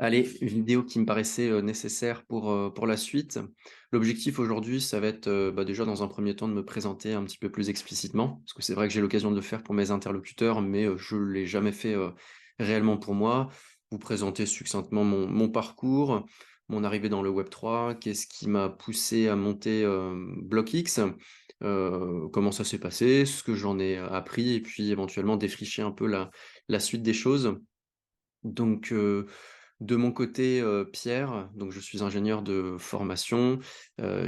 Allez, une vidéo qui me paraissait, nécessaire pour la suite. L'objectif aujourd'hui, ça va être, déjà dans un premier temps de me présenter un petit peu plus explicitement, parce que c'est vrai que j'ai l'occasion de le faire pour mes interlocuteurs, mais, je ne l'ai jamais fait, réellement pour moi. Vous présenter succinctement mon parcours, mon arrivée dans le Web3, qu'est-ce qui m'a poussé à monter, BlockX, comment ça s'est passé, ce que j'en ai appris et puis éventuellement défricher un peu la suite des choses. Donc, de mon côté, Pierre, donc je suis ingénieur de formation,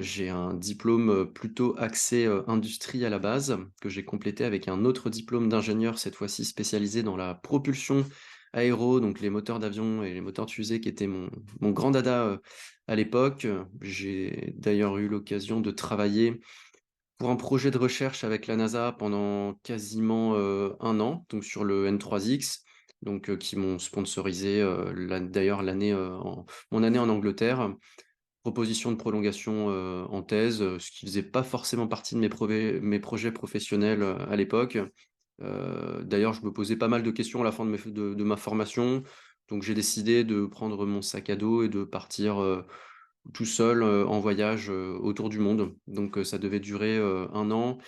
j'ai un diplôme, plutôt axé, industrie à la base, que j'ai complété avec un autre diplôme d'ingénieur, cette fois-ci spécialisé dans la propulsion aéro, donc les moteurs d'avion et les moteurs de fusée qui étaient mon grand dada, à l'époque. J'ai d'ailleurs eu l'occasion de travailler pour un projet de recherche avec la NASA pendant quasiment, 1 an, donc sur le N3X, donc qui m'ont sponsorisé, d'ailleurs mon année en Angleterre. Proposition de prolongation, en thèse, ce qui faisait pas forcément partie de mes projets professionnels, à l'époque. D'ailleurs, je me posais pas mal de questions à la fin de ma formation, donc j'ai décidé de prendre mon sac à dos et de partir, tout seul, en voyage, autour du monde. Donc, ça devait durer, 1 an.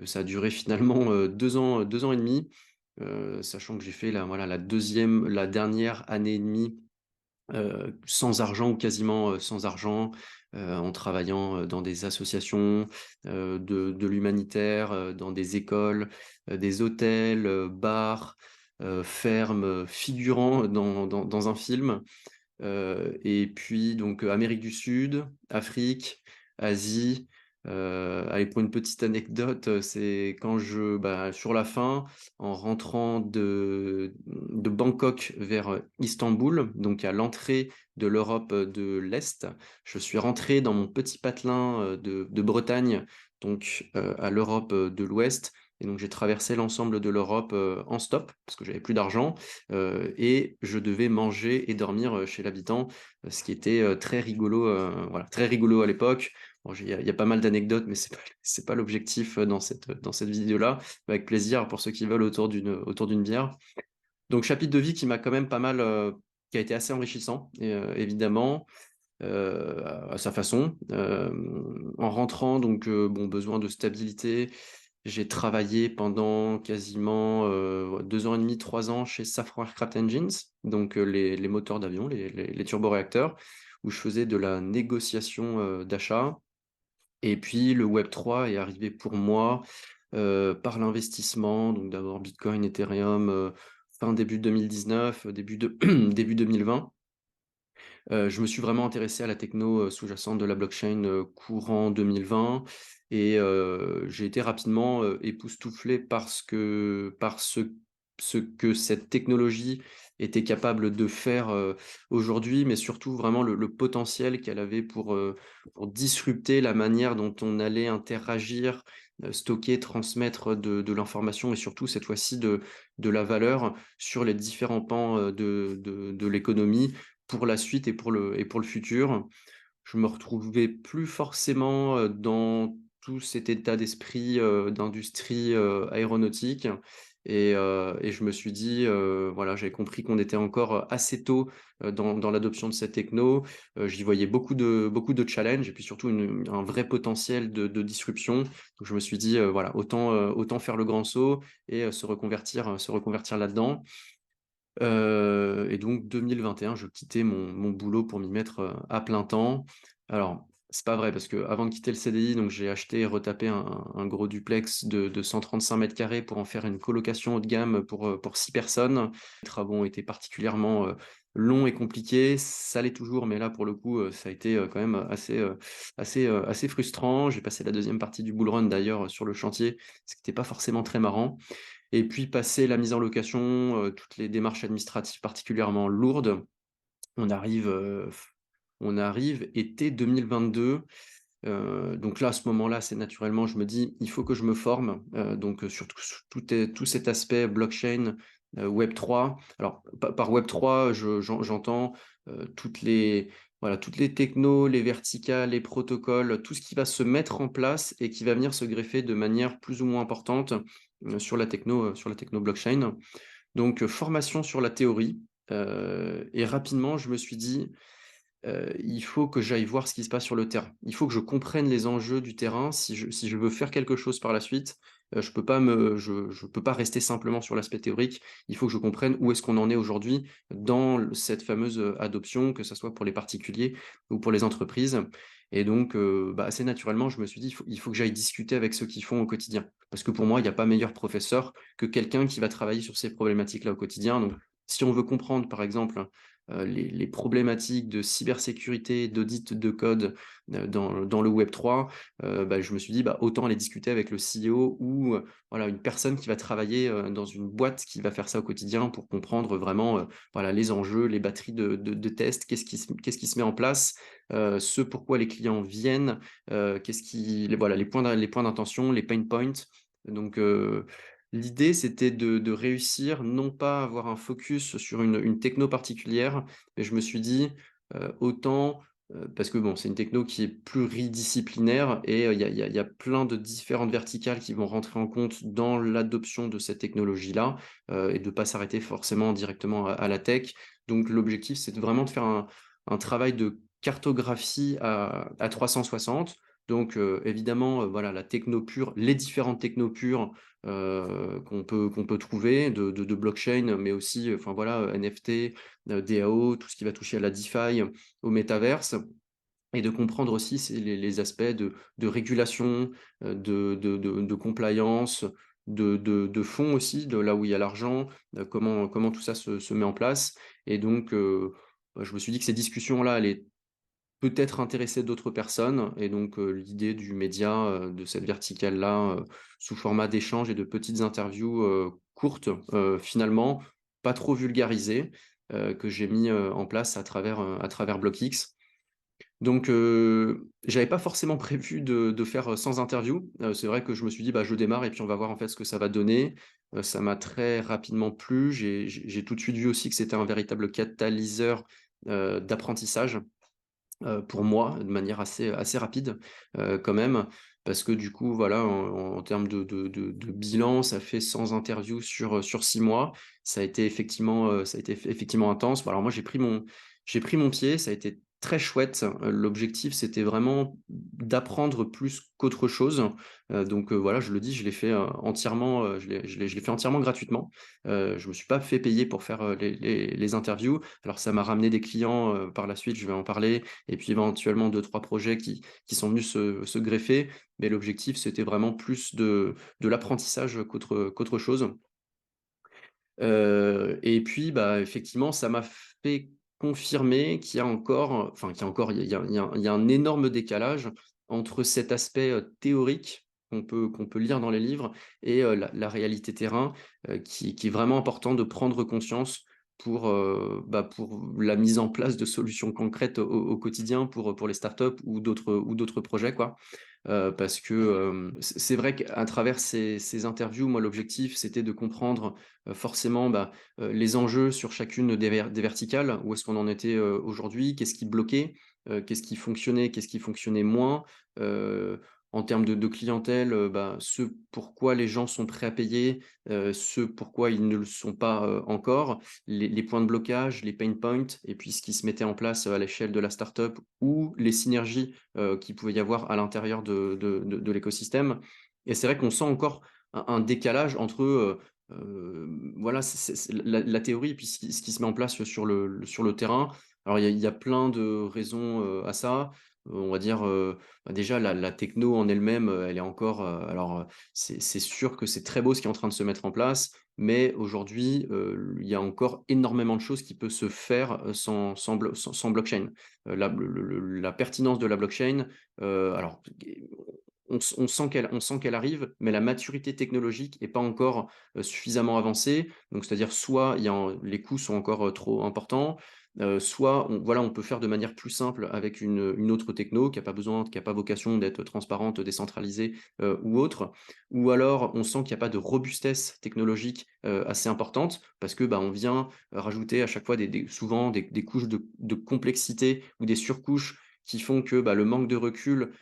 Ça a duré finalement, 2 ans et demi, sachant que j'ai fait la dernière année et demie, sans argent ou quasiment, sans argent, en travaillant, dans des associations, de l'humanitaire, dans des écoles, des hôtels, bars, fermes, figurant dans un film. Et puis donc, Amérique du Sud, Afrique, Asie. Allez, pour une petite anecdote, c'est quand sur la fin, en rentrant de Bangkok vers, Istanbul, donc à l'entrée de l'Europe, de l'Est, je suis rentré dans mon petit patelin, de Bretagne, donc, à l'Europe, de l'Ouest. Et donc j'ai traversé l'ensemble de l'Europe, en stop, parce que j'avais plus d'argent. Et je devais manger et dormir, chez l'habitant, ce qui était, très rigolo, voilà, très rigolo à l'époque. Bon, il y a pas mal d'anecdotes, mais c'est pas l'objectif, dans cette vidéo-là. Avec plaisir pour ceux qui veulent autour d'une bière. Donc chapitre de vie qui m'a quand même pas mal, qui a été assez enrichissant et évidemment, à sa façon. En rentrant donc, bon, besoin de stabilité. J'ai travaillé pendant quasiment, 2 ans et demi, 3 ans chez Safran Aircraft Engines, donc les moteurs d'avion, les turboréacteurs, où je faisais de la négociation, d'achat. Et puis le Web3 est arrivé pour moi, par l'investissement, donc d'abord bitcoin, Ethereum, fin début 2019, début 2020. Je me suis vraiment intéressé à la techno, sous-jacente de la blockchain, courant 2020. Et j'ai été rapidement, époustouflé par ce que cette technologie était capable de faire, aujourd'hui, mais surtout vraiment le potentiel qu'elle avait pour disrupter la manière dont on allait interagir, stocker, transmettre de l'information et surtout cette fois-ci de la valeur sur les différents pans, de l'économie pour la suite et pour le futur. Je me retrouvais plus forcément, dans tout cet état d'esprit, d'industrie, aéronautique. Et je me suis dit, voilà, j'avais compris qu'on était encore assez tôt, dans l'adoption de cette techno. J'y voyais beaucoup de challenges et puis surtout un vrai potentiel de disruption. Donc je me suis dit, voilà, autant faire le grand saut et se reconvertir là-dedans. Et donc 2021, je quittais mon boulot pour m'y mettre, à plein temps. Alors, c'est pas vrai parce qu'avant de quitter le CDI, donc j'ai acheté et retapé un gros duplex de 135 m² pour en faire une colocation haut de gamme pour 6 personnes. Les travaux ont été particulièrement, longs et compliqués. Ça l'est toujours, mais là, pour le coup, ça a été, quand même assez frustrant. J'ai passé la deuxième partie du bull run d'ailleurs, sur le chantier, ce qui était pas forcément très marrant. Et puis passer la mise en location, toutes les démarches administratives particulièrement lourdes, on arrive, été 2022. Donc là, à ce moment-là, c'est naturellement, je me dis: «Il faut que je me forme», donc sur tout cet aspect blockchain, Web3. Alors par Web3, j'entends, toutes les voilà, toutes les technos, les verticales, les protocoles, tout ce qui va se mettre en place et qui va venir se greffer de manière plus ou moins importante, sur la techno blockchain. Donc, formation sur la théorie, et rapidement je me suis dit: il faut que j'aille voir ce qui se passe sur le terrain. Il faut que je comprenne les enjeux du terrain si je veux faire quelque chose par la suite, je peux pas rester simplement sur l'aspect théorique. Il faut que je comprenne où est-ce qu'on en est aujourd'hui dans cette fameuse, adoption, que ça soit pour les particuliers ou pour les entreprises et donc assez naturellement, je me suis dit: «Il faut que j'aille discuter avec ceux qui font au quotidien». Parce que pour moi, il y a pas meilleur professeur que quelqu'un qui va travailler sur ces problématiques-là au quotidien. Donc si on veut comprendre, par exemple, les problématiques de cybersécurité, d'audit de code, dans le web 3, je me suis dit: autant aller discuter avec le CEO ou, voilà, une personne qui va travailler, dans une boîte qui va faire ça au quotidien pour comprendre vraiment, voilà, les enjeux, les batteries de tests, qu'est-ce qui se met en place, ce pourquoi les clients viennent, qu'est-ce qui les voilà, les points d'intention, les pain points. Donc, l'idée, c'était de réussir, non pas avoir un focus sur une techno particulière, mais je me suis dit, autant, parce que bon, c'est une techno qui est pluridisciplinaire et il y a plein de différentes verticales qui vont rentrer en compte dans l'adoption de cette technologie-là, et de pas s'arrêter forcément directement à la tech. Donc l'objectif, c'est vraiment de faire un travail de cartographie à 360. Donc, évidemment, voilà, la techno pure, les différentes techno pures, qu'on peut trouver de blockchain, mais aussi, enfin voilà, NFT, DAO, tout ce qui va toucher à la DeFi, au métaverse et de comprendre aussi c'est les aspects de régulation, de compliance, de fonds aussi, de là où il y a l'argent, comment tout ça se met en place et donc, je me suis dit que ces discussions-là allaient peut-être intéresser d'autres personnes et donc, l'idée du média, de cette verticale-là, sous format d'échange et de petites interviews, courtes, finalement, pas trop vulgarisées, que j'ai mis, en place à travers BlockX. Donc, j'avais pas forcément prévu de faire, sans interview. C'est vrai que je me suis dit: «Je démarre et puis on va voir en fait ce que ça va donner». Ça m'a très rapidement plu. J'ai tout de suite vu aussi que c'était un véritable catalyseur, d'apprentissage. Pour moi, de manière assez rapide, quand même. Parce que du coup, voilà, en termes de bilan, ça fait 100 interviews sur 6 mois. Ça a été effectivement intense. Bon, alors moi, j'ai pris mon pied, ça a été très chouette. L'objectif, c'était vraiment d'apprendre plus qu'autre chose. Donc, voilà, je le dis, je l'ai fait, entièrement, je l'ai fait entièrement gratuitement. Je me suis pas fait payer pour faire, les interviews. Alors ça m'a ramené des clients, par la suite, je vais en parler et puis éventuellement deux trois projets qui sont venus se greffer. Mais l'objectif, c'était vraiment plus de l'apprentissage qu'autre chose. Et puis, effectivement, ça m'a fait confirmer qu'il y a encore, enfin qu'il y a encore, il y a un énorme décalage entre cet aspect, théorique qu'on peut lire dans les livres et la réalité terrain, qui est vraiment important de prendre conscience pour la mise en place de solutions concrètes au quotidien pour les startups ou d'autres projets, quoi. Parce que, c'est vrai qu'à travers ces interviews, moi, l'objectif, c'était de comprendre, forcément, les enjeux sur chacune des verticales. Où est-ce qu'on en était, aujourd'hui? Qu'est-ce qui bloquait? Qu'est-ce qui fonctionnait? Qu'est-ce qui fonctionnait moins? Heu, En termes de clientèle, ce pourquoi les gens sont prêts à payer, ce pourquoi ils ne le sont pas, encore, les points de blocage, les pain points et puis ce qui se mettait en place, à l'échelle de la startup ou les synergies, qu'il pouvait y avoir à l'intérieur de l'écosystème et c'est vrai qu'on sent encore un décalage entre, voilà, c'est la théorie et puis ce qui se met en place sur le terrain. Alors il y a plein de raisons, à ça. On va dire, déjà la techno en elle-même, elle est encore, alors, c'est sûr que c'est très beau ce qui est en train de se mettre en place, mais aujourd'hui, il y a encore énormément de choses qui peuvent se faire, sans blockchain. La pertinence de la blockchain, alors on sent qu'elle arrive, mais la maturité technologique est pas encore, suffisamment avancée. Donc c'est-à-dire soit les coûts sont encore, trop importants, soit on peut faire de manière plus simple avec une autre techno qui a pas vocation d'être transparente, décentralisée, ou autre. Ou alors on sent qu'il y a pas de robustesse technologique, assez importante parce que, on vient, rajouter à chaque fois souvent des couches de complexité ou des surcouches qui font que, bah, le manque de recul,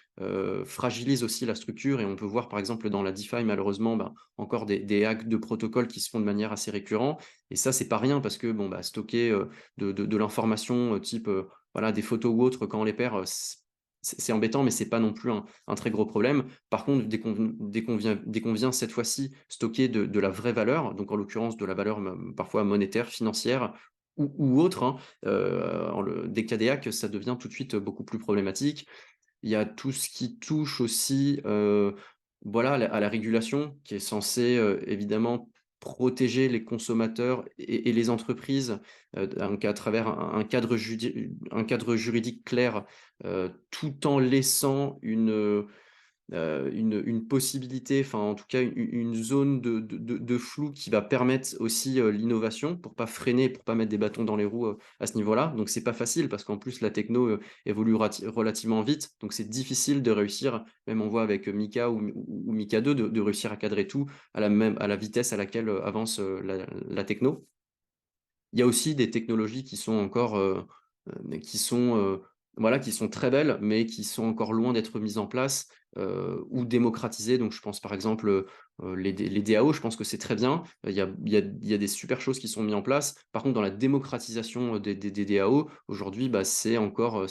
fragilise aussi la structure et on peut voir, par exemple, dans la DeFi, malheureusement, bah, encore des hacks de protocoles qui se font de manière assez récurrente et ça, c'est pas rien parce que, bon, bah, stocker, de l'information, type, voilà, des photos ou autres, quand on les perd, c'est embêtant, mais c'est pas non plus un très gros problème. Par contre, dès qu'on vient cette fois-ci stocker de la vraie valeur, donc en l'occurrence de la valeur parfois monétaire, financière ou autre, hein, des cas des hacks, ça devient tout de suite beaucoup plus problématique. Il y a tout ce qui touche aussi, voilà, à la régulation qui est censée, évidemment protéger les consommateurs et les entreprises, donc à travers un cadre juridique clair, tout en laissant une possibilité, enfin en tout cas une zone de flou qui va permettre aussi, l'innovation pour pas freiner, pour pas mettre des bâtons dans les roues, à ce niveau-là. Donc c'est pas facile parce qu'en plus la techno, évolue relativement vite, donc c'est difficile de réussir, même on voit avec, Mika ou Mika 2 de réussir à cadrer tout à la vitesse à laquelle, avance, la techno. Il y a aussi des technologies qui sont encore, qui sont, voilà, qui sont très belles, mais qui sont encore loin d'être mises en place, ou démocratisées. Donc je pense par exemple, les DAO, je pense que c'est très bien. Il y a des super choses qui sont mises en place. Par contre, dans la démocratisation, des DAO, aujourd'hui, bah, c'est encore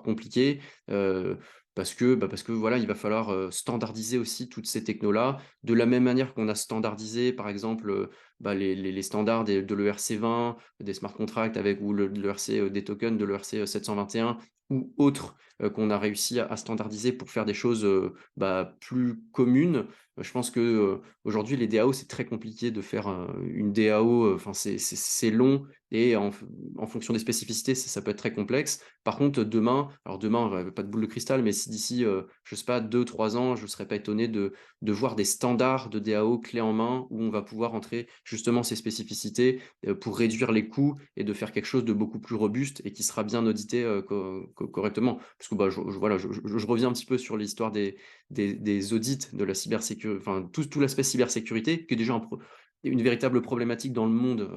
compliqué, parce que voilà, il va falloir, standardiser aussi toutes ces technos-là. De la même manière qu'on a standardisé, par exemple, bah, les standards de l'ERC20, des smart contracts avec ou de l'ERC, des tokens de l'ERC 721 ou autres, qu'on a réussi à standardiser pour faire des choses, bah, plus communes. Je pense que, aujourd'hui les DAO, c'est très compliqué de faire, une DAO, enfin c'est long et en fonction des spécificités, ça peut être très complexe. Par contre, demain, pas de boule de cristal, mais si d'ici, je sais pas 2 3 ans, je ne serais pas étonné de voir des standards de DAO clés en main où on va pouvoir entrer justement ces spécificités, pour réduire les coûts et de faire quelque chose de beaucoup plus robuste et qui sera bien audité, correctement. Parce que bah, voilà, je reviens un petit peu sur l'histoire des audits de la cybersécurité, enfin tout l'aspect cybersécurité, qui est déjà une véritable problématique dans le monde,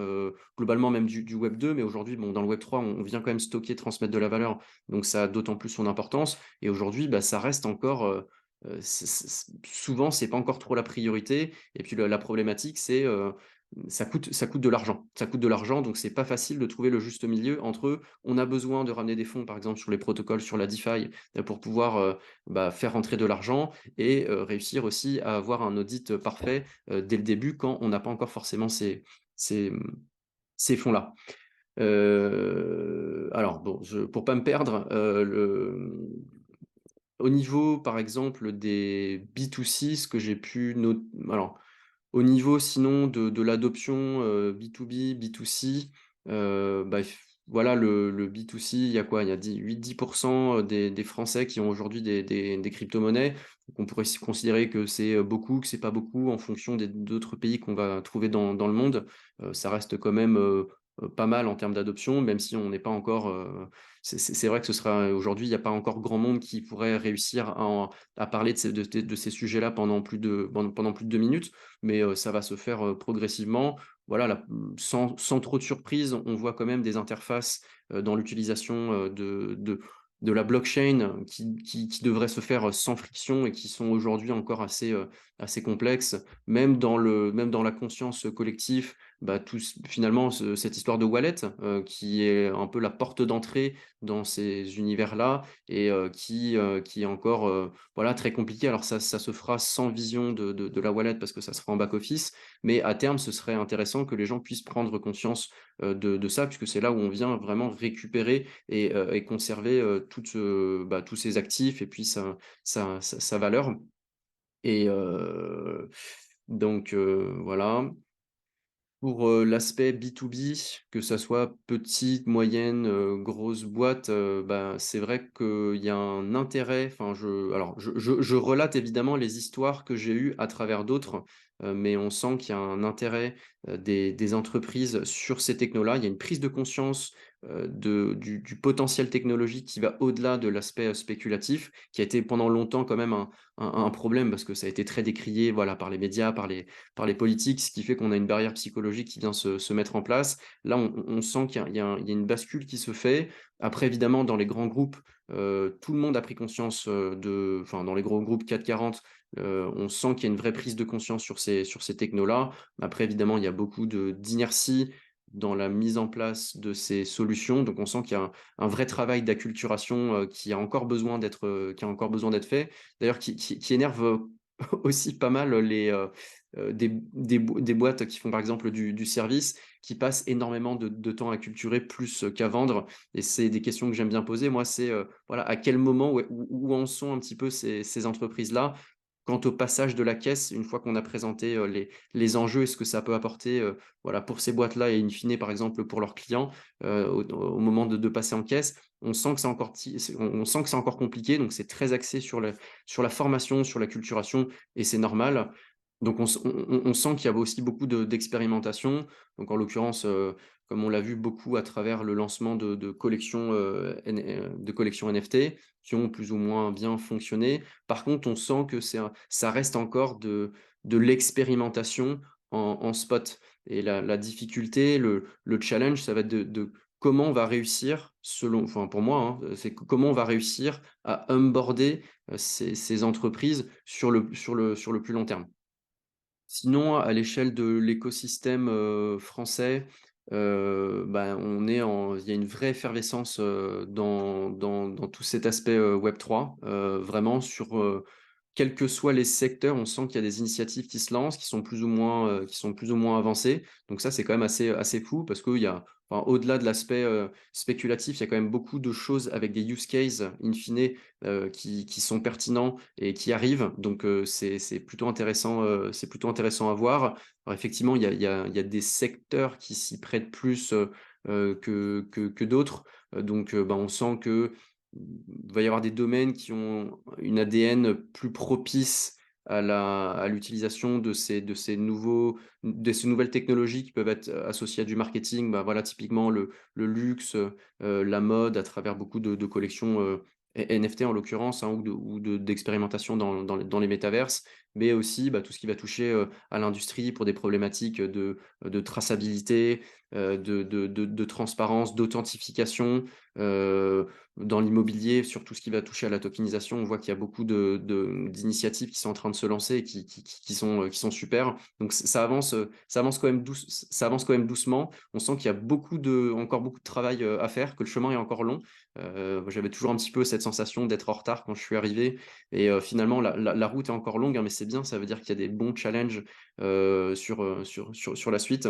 globalement même du Web 2, mais aujourd'hui, bon, dans le Web 3, on vient quand même stocker, transmettre de la valeur, donc ça a d'autant plus son importance. Et aujourd'hui, bah, ça reste encore, souvent, c'est pas encore trop la priorité. Et puis la problématique, c'est ça coûte de l'argent. Ça coûte de l'argent, donc c'est pas facile de trouver le juste milieu entre on a besoin de ramener des fonds, par exemple sur les protocoles, sur la DeFi, pour pouvoir bah, faire rentrer de l'argent et réussir aussi à avoir un audit parfait dès le début quand on n'a pas encore forcément ces, ces fonds-là. Alors bon, pour pas me perdre, au niveau, par exemple, des B2C, ce que j'ai pu noter, alors, au niveau sinon de l'adoption, B2B, B2C, bah, voilà le B2C, il y a quoi? Il y a 8-10 des Français qui ont aujourd'hui des cryptomonnaies. Donc on pourrait considérer que c'est, beaucoup, que c'est pas beaucoup en fonction d'autres pays qu'on va trouver dans le monde. Ça reste quand même, pas mal en termes d'adoption, même si on n'est pas encore, c'est vrai que ce sera aujourd'hui, il n'y a pas encore grand monde qui pourrait réussir à parler de ces sujets-là pendant plus de 2 minutes, mais ça va se faire, progressivement. Voilà, sans trop de surprise, on voit quand même des interfaces, dans l'utilisation, de la blockchain qui devraient se faire, sans friction et qui sont aujourd'hui encore assez complexes. Même dans la conscience collective, bah, finalement cette histoire de wallet, qui est un peu la porte d'entrée dans ces univers-là et qui est encore, voilà, très compliqué. Alors ça se fera sans vision de la wallet parce que ça se fera en back office, mais à terme, ce serait intéressant que les gens puissent prendre conscience, de ça, puisque c'est là où on vient vraiment récupérer et conserver, bah, tous ces actifs et puis sa valeur et donc voilà. Pour, l'aspect B2B, que ça soit petite, moyenne, grosse boîte, bah, c'est vrai qu'il y a un intérêt, enfin je relate évidemment les histoires que j'ai eues à travers d'autres, mais on sent qu'il y a un intérêt, des entreprises sur ces technos-là. Il y a une prise de conscience, du potentiel technologique qui va au-delà de l'aspect, spéculatif, qui a été pendant longtemps quand même un problème parce que ça a été très décrié, voilà, par les médias, par les politiques, ce qui fait qu'on a une barrière psychologique qui vient se mettre en place. Là, on sent qu'il y a une bascule qui se fait. Après, évidemment, dans les grands groupes, tout le monde a pris conscience, dans les gros groupes 440, on sent qu'il y a une vraie prise de conscience sur ces technos-là. Après évidemment, il y a beaucoup d'inertie dans la mise en place de ces solutions. Donc on sent qu'il y a un vrai travail d'acculturation, qui a encore besoin d'être fait. D'ailleurs qui énerve, aussi pas mal des boîtes qui font par exemple du service, qui passent énormément de temps à culturer plus, qu'à vendre, et c'est des questions que j'aime bien poser. Moi, c'est, voilà, à quel moment, où en sont un petit peu ces entreprises-là quant au passage de la caisse, une fois qu'on a présenté, les enjeux et ce que ça peut apporter, voilà, pour ces boîtes-là et in fine, par exemple, pour leurs clients, au moment de passer en caisse. On sent que on sent que c'est encore compliqué, donc c'est très axé sur la formation, sur la culturation, et c'est normal. Donc on sent qu'il y a aussi beaucoup d'expérimentation. Donc en l'occurrence, comme on l'a vu beaucoup à travers le lancement de collections, de collections NFT qui ont plus ou moins bien fonctionné. Par contre, on sent que ça reste encore de l'expérimentation en spot, et la difficulté, le challenge, ça va être de comment on va réussir pour moi, hein, c'est comment on va réussir à onboarder, ces entreprises sur le plus long terme. Sinon, à l'échelle de l'écosystème, français, il y a une vraie effervescence, dans tout cet aspect, Web3, vraiment quels que soient les secteurs, on sent qu'il y a des initiatives qui se lancent, qui sont plus ou moins avancées. Donc ça, c'est quand même assez fou parce qu'il y a au-delà de l'aspect, spéculatif, il y a quand même beaucoup de choses avec des use cases in fine, qui sont pertinents et qui arrivent. Donc, c'est plutôt intéressant, c'est plutôt intéressant à voir. Alors effectivement, il y a des secteurs qui s'y prêtent plus, que d'autres. Donc, on sent que va y avoir des domaines qui ont une ADN plus propice à l'utilisation de ces nouvelles technologies qui peuvent être associées à du marketing. Voilà, typiquement le luxe, la mode à travers beaucoup de collections, NFT en l'occurrence, hein, d'expérimentation dans les métaverses, mais aussi, tout ce qui va toucher, à l'industrie pour des problématiques de traçabilité, de transparence, d'authentification. Heu, Dans l'immobilier, sur tout ce qui va toucher à la tokenisation, on voit qu'il y a beaucoup d'initiatives qui sont en train de se lancer et qui sont super. Donc ça avance quand même doucement. On sent qu'il y a encore beaucoup de travail, à faire, que le chemin est encore long. J'avais toujours un petit peu cette sensation d'être en retard quand je suis arrivé, et finalement la route est encore longue, hein, mais c'est bien, ça veut dire qu'il y a des bons challenges, sur la suite.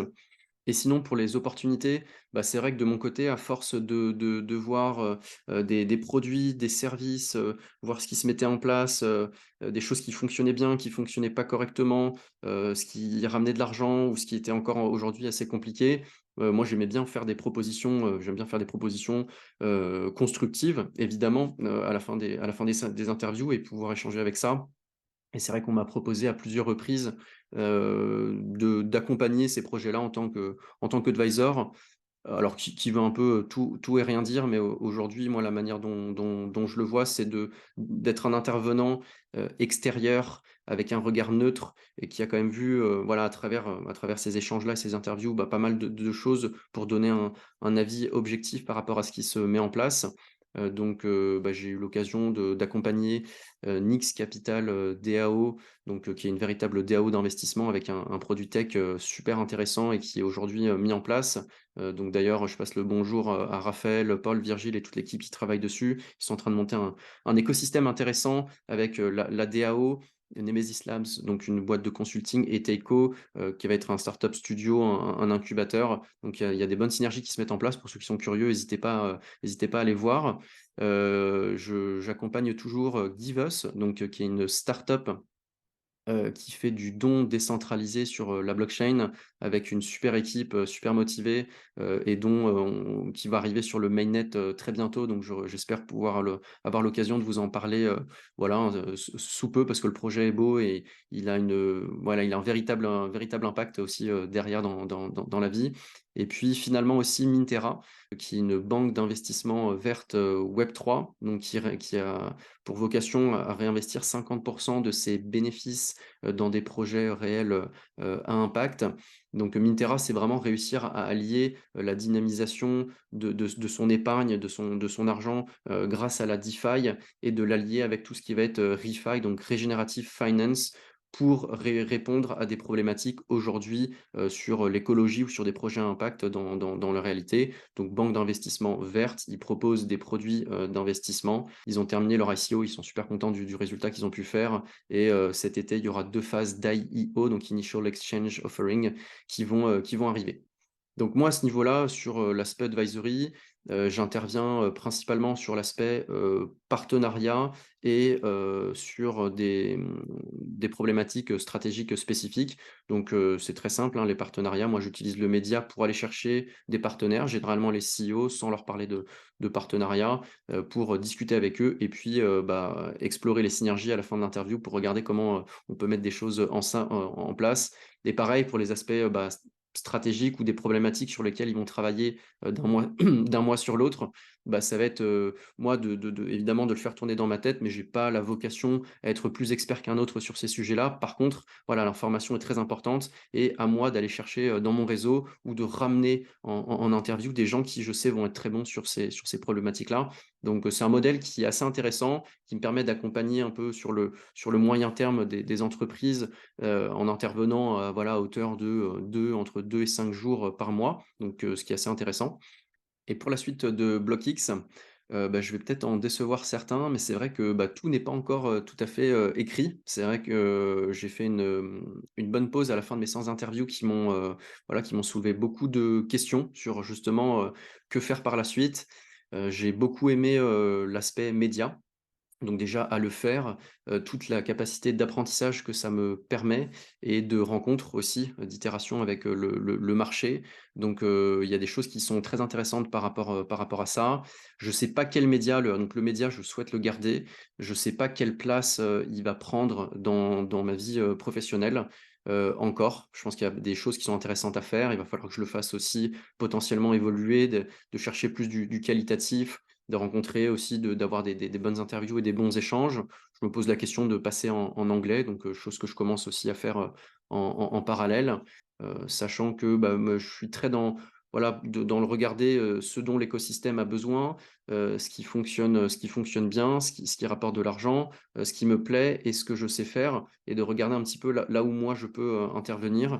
Et sinon, pour les opportunités, c'est vrai que de mon côté, à force de voir, des produits, des services, voir ce qui se mettait en place, des choses qui fonctionnaient bien, qui fonctionnaient pas correctement, ce qui ramenait de l'argent ou ce qui était encore aujourd'hui assez compliqué. Moi, j'aime bien faire des propositions, constructives, évidemment, à la fin des interviews, et pouvoir échanger avec ça. Et c'est vrai qu'on m'a proposé à plusieurs reprises, de d'accompagner ces projets-là en tant qu'advisor. Alors qui veut un peu tout et rien dire, mais aujourd'hui, moi, la manière dont je le vois, c'est d'être un intervenant, extérieur, avec un regard neutre, et qui a quand même vu, voilà, à travers ces échanges-là, ces interviews, pas mal de choses pour donner un avis objectif par rapport à ce qui se met en place. Donc, j'ai eu l'occasion d'accompagner, Nix Capital, DAO, donc, qui est une véritable DAO d'investissement avec un produit tech, super intéressant et qui est aujourd'hui, mis en place. Donc d'ailleurs, je passe le bonjour, à Raphaël, Paul, Virgile et toute l'équipe qui travaille dessus. Ils sont en train de monter un écosystème intéressant avec, la DAO, Nemesis Labs, donc une boîte de consulting, et Teiko, qui va être un startup studio, un incubateur. Donc il y a des bonnes synergies qui se mettent en place. Pour ceux qui sont curieux, n'hésitez pas à aller voir. Je j'accompagne toujours, Givus, donc, qui est une startup, qui fait du don décentralisé sur, la blockchain, avec une super équipe, super motivée, et dont, on qui va arriver sur le mainnet, très bientôt. Donc j'espère pouvoir avoir l'occasion de vous en parler, voilà, sous peu, parce que le projet est beau et il a un véritable impact aussi, derrière dans la vie. Et puis finalement aussi Minterra, qui est une banque d'investissement, verte, Web3, donc qui a pour vocation à réinvestir 50 de ses bénéfices, dans des projets réels, à impact. Donc Minterra, c'est vraiment réussir à allier, la dynamisation de son épargne, de son argent, grâce à la DeFi et de l'allier avec tout ce qui va être, ReFi, donc Regenerative Finance, pour répondre à des problématiques aujourd'hui, sur l'écologie ou sur des projets à impact dans la réalité. Donc banque d'investissement verte, ils proposent des produits, d'investissement. Ils ont terminé leur ICO, ils sont super contents du résultat qu'ils ont pu faire et cet été, il y aura 2 phases d'IEO, donc Initial Exchange Offering, qui vont arriver. Donc moi, à ce niveau-là, sur, l'aspect advisory, j'interviens, principalement sur l'aspect, partenariat et sur des problématiques, stratégiques, spécifiques. Donc c'est très simple, hein, les partenariats. Moi, j'utilise le média pour aller chercher des partenaires, généralement les CEO, sans leur parler de partenariat, pour discuter avec eux et puis, explorer les synergies à la fin de l'interview pour regarder comment, on peut mettre des choses en place. Et pareil pour les aspects, stratégiques ou des problématiques sur lesquelles ils vont travailler, d'un mois d'un mois sur l'autre, ça va être, moi évidemment de le faire tourner dans ma tête, mais j'ai pas la vocation à être plus expert qu'un autre sur ces sujets-là. Par contre, voilà, l'information est très importante et à moi d'aller chercher, dans mon réseau ou de ramener en interview des gens qui, je sais, vont être très bons sur ces problématiques-là. Donc, c'est un modèle qui est assez intéressant, qui me permet d'accompagner un peu sur le moyen terme des entreprises, en intervenant, voilà, à hauteur de, entre 2 et 5 jours, par mois, donc ce qui est assez intéressant. Et pour la suite de BlockX, je vais peut-être en décevoir certains, mais c'est vrai que, tout n'est pas encore, tout à fait, écrit. C'est vrai que j'ai fait une bonne pause à la fin de mes 100 interviews voilà, qui m'ont soulevé beaucoup de questions sur justement, que faire par la suite. J'ai beaucoup aimé, l'aspect média. Donc déjà à le faire, toute la capacité d'apprentissage que ça me permet et de rencontres aussi, d'itération avec, le marché. Donc il y a des choses qui sont très intéressantes par rapport à ça. Je ne sais pas quel média, le média, je souhaite le garder. Je ne sais pas quelle place, il va prendre dans ma vie, professionnelle, encore. Je pense qu'il y a des choses qui sont intéressantes à faire. Il va falloir que je le fasse aussi potentiellement évoluer, de chercher plus du qualitatif, de rencontrer aussi, d'avoir des bonnes interviews et des bons échanges. Je me pose la question de passer en anglais, donc chose que je commence aussi à faire, en parallèle, sachant que, me je suis très voilà, dans le regarder, ce dont l'écosystème a besoin, ce qui fonctionne bien, ce qui rapporte de l'argent, ce qui me plaît et ce que je sais faire et de regarder un petit peu là où moi je peux, intervenir.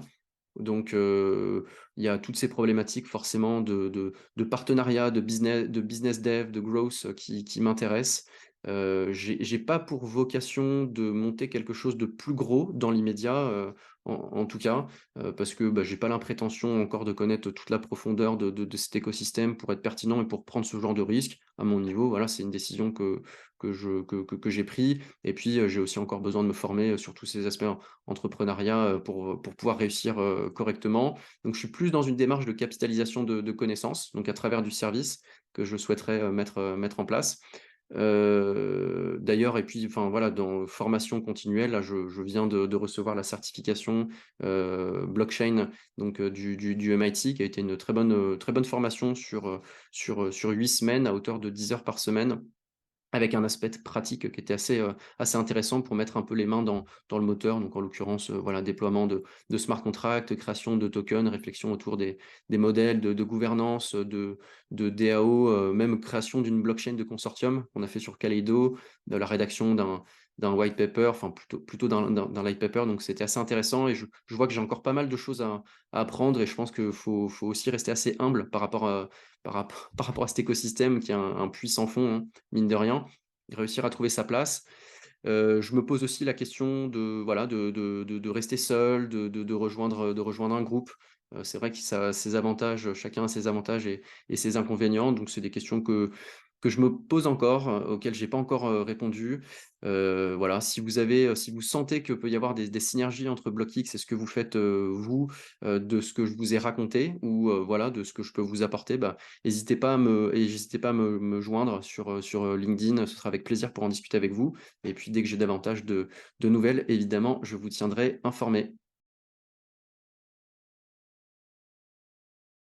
Donc, il y a toutes ces problématiques forcément de partenariat, de business dev, de growth, qui m'intéressent. J'ai pas pour vocation de monter quelque chose de plus gros dans l'immédiat, en tout cas, parce que, j'ai pas l'imprétention encore de connaître toute la profondeur de cet écosystème pour être pertinent et pour prendre ce genre de risque. À mon niveau, voilà, c'est une décision que j'ai pris et puis, j'ai aussi encore besoin de me former, sur tous ces aspects entrepreneuriat, pour pouvoir réussir, correctement. Donc je suis plus dans une démarche de capitalisation de connaissances, donc à travers du service que je souhaiterais, mettre en place. D'ailleurs et puis enfin voilà, dans formation continuelle, là je viens de recevoir la certification, blockchain donc, du MIT qui a été une très bonne formation sur 8 semaines à hauteur de 10 heures par semaine. Avec un aspect pratique qui était assez intéressant pour mettre un peu les mains dans le moteur. Donc en l'occurrence, voilà, déploiement de smart contracts, création de tokens, réflexion autour des modèles de gouvernance, de DAO, même création d'une blockchain de consortium qu'on a fait sur Kaleido, de la rédaction d'un white paper, enfin plutôt d'un light paper. Donc c'était assez intéressant et je vois que j'ai encore pas mal de choses à apprendre et je pense qu'il faut aussi rester assez humble par rapport à cet écosystème qui est un puits sans fond, hein, mine de rien, réussir à trouver sa place. Je me pose aussi la question de voilà, de rester seul, de rejoindre un groupe. C'est vrai que ça a ses avantages, chacun a ses avantages et ses inconvénients, donc c'est des questions que je me pose encore, auxquelles j'ai pas encore, répondu. Voilà, si vous sentez que peut y avoir des synergies entre BlockX et ce que vous faites, vous, de ce que je vous ai raconté ou, voilà, de ce que je peux vous apporter, n'hésitez pas à me joindre sur LinkedIn. Ce sera avec plaisir pour en discuter avec vous et puis dès que j'ai davantage de nouvelles, évidemment, je vous tiendrai informé.